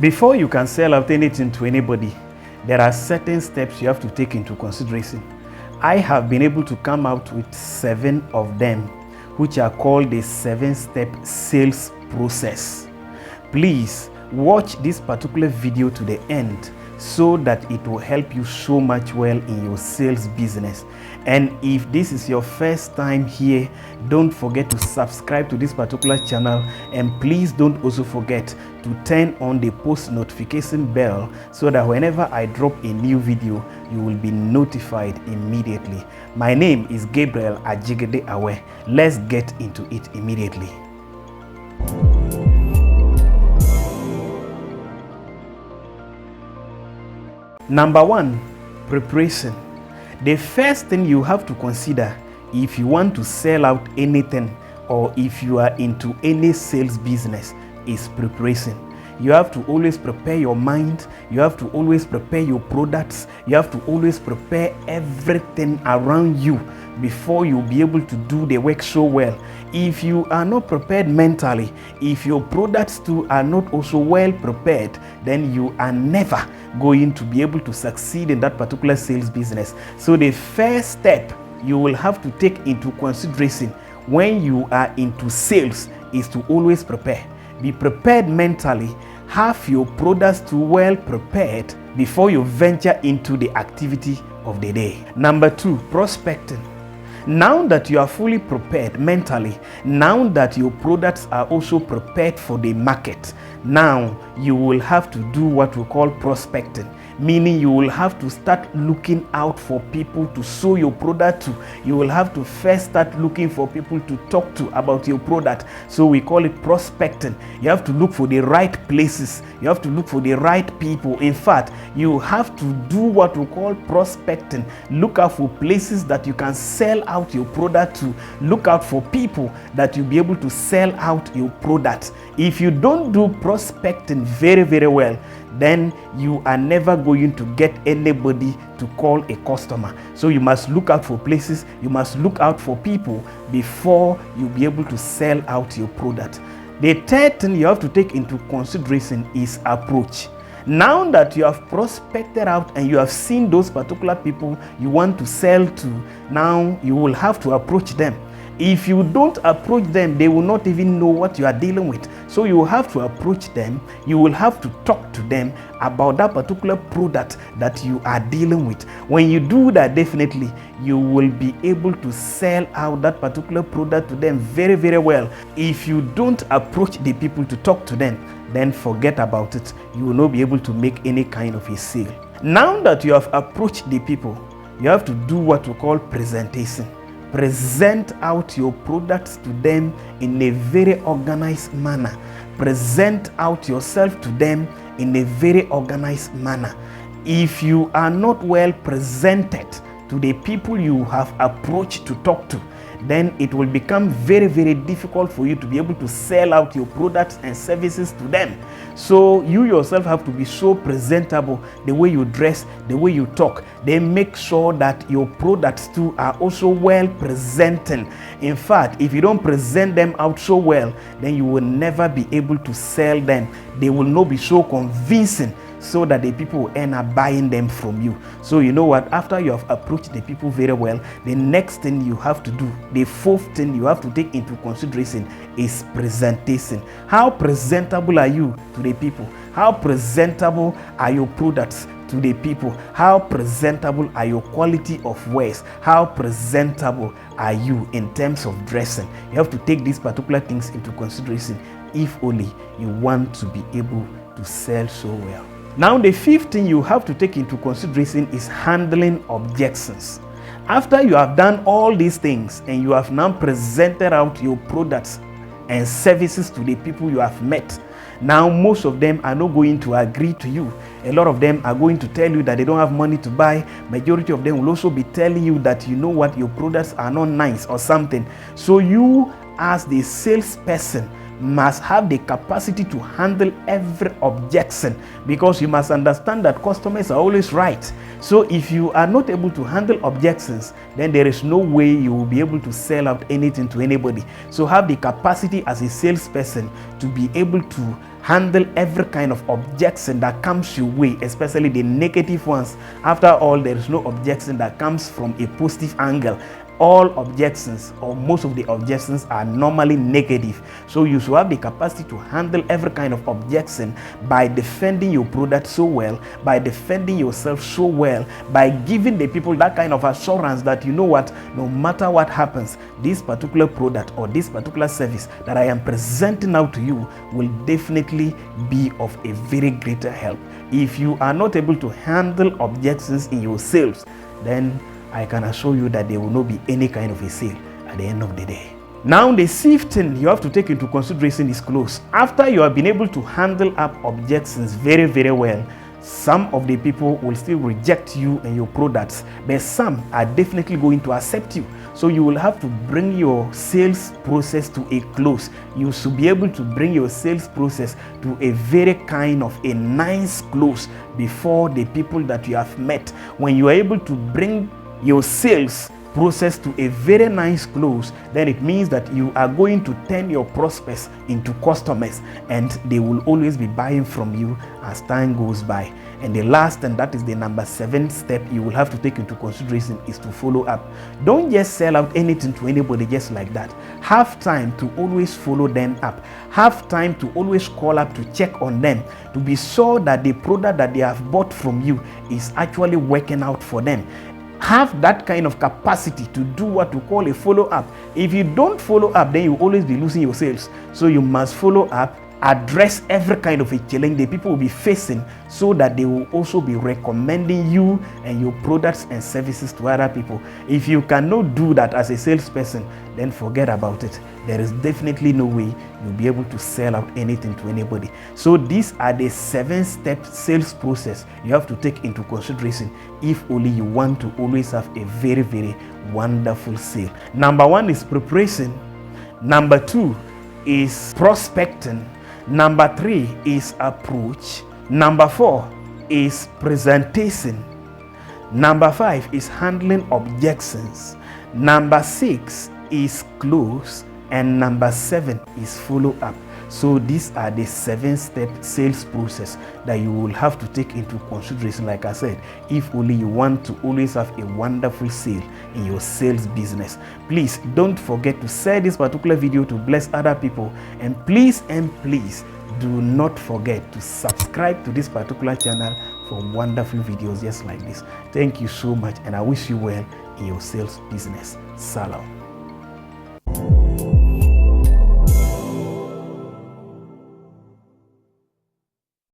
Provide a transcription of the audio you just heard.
Before you can sell out anything to anybody, there are certain steps you have to take into consideration. I have been able to come out with 7 of them, which are called the 7-step sales process. Please watch this particular video to the end so that it will help you so much well in your sales business. And if this is your first time here, don't forget to subscribe to this particular channel, and please don't also forget to turn on the post notification bell so that whenever I drop a new video, you will be notified immediately. My name is Gabriel Ajigede Awe. Let's get into it immediately. Number 1, preparation. The first thing you have to consider if you want to sell out anything or if you are into any sales business is preparation. You have to always prepare your mind. You have to always prepare your products. You have to always prepare everything around you before you'll be able to do the work so well. If you are not prepared mentally, if your products too are not also well prepared, then you are never going to be able to succeed in that particular sales business. So the first step you will have to take into consideration when you are into sales is to always prepare. Be prepared mentally. Have your products too well prepared before you venture into the activity of the day. Number 2, prospecting. Now that you are fully prepared mentally, now that your products are also prepared for the market, now you will have to do what we call prospecting, meaning you will have to start looking out for people to show your product to. You will have to first start looking for people to talk to about your product. So we call it prospecting. You have to look for the right places. You have to look for the right people. In fact, you have to do what we call prospecting. Look out for places that you can sell out your product to. Look out for people that you'll be able to sell out your product. If you don't do prospecting very, very well, then you are never going to get anybody to call a customer. So you must look out for places, you must look out for people before you'll be able to sell out your product. The third thing you have to take into consideration is approach. Now that you have prospected out and you have seen those particular people you want to sell to, now you will have to approach them. If you don't approach them, they will not even know what you are dealing with. So you will have to approach them. You will have to talk to them about that particular product that you are dealing with. When you do that, definitely you will be able to sell out that particular product to them very, very well. If you don't approach the people to talk to them, then forget about it. You will not be able to make any kind of a sale. Now that you have approached the people, you have to do what we call presentation. Present out your products to them in a very organized manner. Present out yourself to them in a very organized manner. If you are not well presented to the people you have approached to talk to, then it will become very, very difficult for you to be able to sell out your products and services to them. So you yourself have to be so presentable, the way you dress, the way you talk. Then make sure that your products too are also well presented. In fact, if you don't present them out so well, then you will never be able to sell them. They will not be so convincing so that the people will end up buying them from you. So you know what, after you have approached the people very well, the next thing you have to do, the fourth thing you have to take into consideration is presentation. How presentable are you to the people? How presentable are your products to the people? How presentable are your quality of wares? How presentable are you in terms of dressing? You have to take these particular things into consideration if only you want to be able to sell so well. Now, the fifth thing you have to take into consideration is handling objections. After you have done all these things and you have now presented out your products and services to the people you have met, now most of them are not going to agree to you. A lot of them are going to tell you that they don't have money to buy. Majority of them will also be telling you that you know what, your products are not nice or something. So you as the salesperson must have the capacity to handle every objection, because you must understand that customers are always right. So if you are not able to handle objections, then there is no way you will be able to sell out anything to anybody. So have the capacity as a salesperson to be able to handle every kind of objection that comes your way, especially the negative ones. After all, there is no objection that comes from a positive angle. All objections, or most of the objections, are normally negative. So you should have the capacity to handle every kind of objection by defending your product so well, by defending yourself so well, by giving the people that kind of assurance that, you know what, no matter what happens, this particular product or this particular service that I am presenting now to you will definitely be of a very greater help. If you are not able to handle objections in your sales, then I can assure you that there will not be any kind of a sale at the end of the day. Now, the fifth thing you have to take into consideration is close. After you have been able to handle up objections very, very well, some of the people will still reject you and your products, but some are definitely going to accept you. So you will have to bring your sales process to a close. You should be able to bring your sales process to a very kind of a nice close before the people that you have met. When you are able to bring your sales process to a very nice close, then it means that you are going to turn your prospects into customers, and they will always be buying from you as time goes by. And the last, and that is the number 7 step you will have to take into consideration, is to follow up. Don't just sell out anything to anybody just like that. Have time to always follow them up. Have time to always call up to check on them, to be sure that the product that they have bought from you is actually working out for them. Have that kind of capacity to do what we call a follow-up. If you don't follow up, then you always be losing your sales. So you must follow up, address every kind of a challenge the people will be facing, so that they will also be recommending you and your products and services to other people. If you cannot do that as a salesperson, then forget about it. There is definitely no way you'll be able to sell out anything to anybody. So these are the 7-step sales process you have to take into consideration if only you want to always have a very, very wonderful sale. Number 1 is preparation. Number 2 is prospecting. Number 3 is approach. Number 4 is presentation. Number 5 is handling objections. Number 6 is close. And number 7 is follow up. So these are the 7-step sales process that you will have to take into consideration, like I said, if only you want to always have a wonderful sale in your sales business. Please don't forget to share this particular video to bless other people, and please do not forget to subscribe to this particular channel for wonderful videos just like this. Thank you so much, and I wish you well in your sales business. Salam.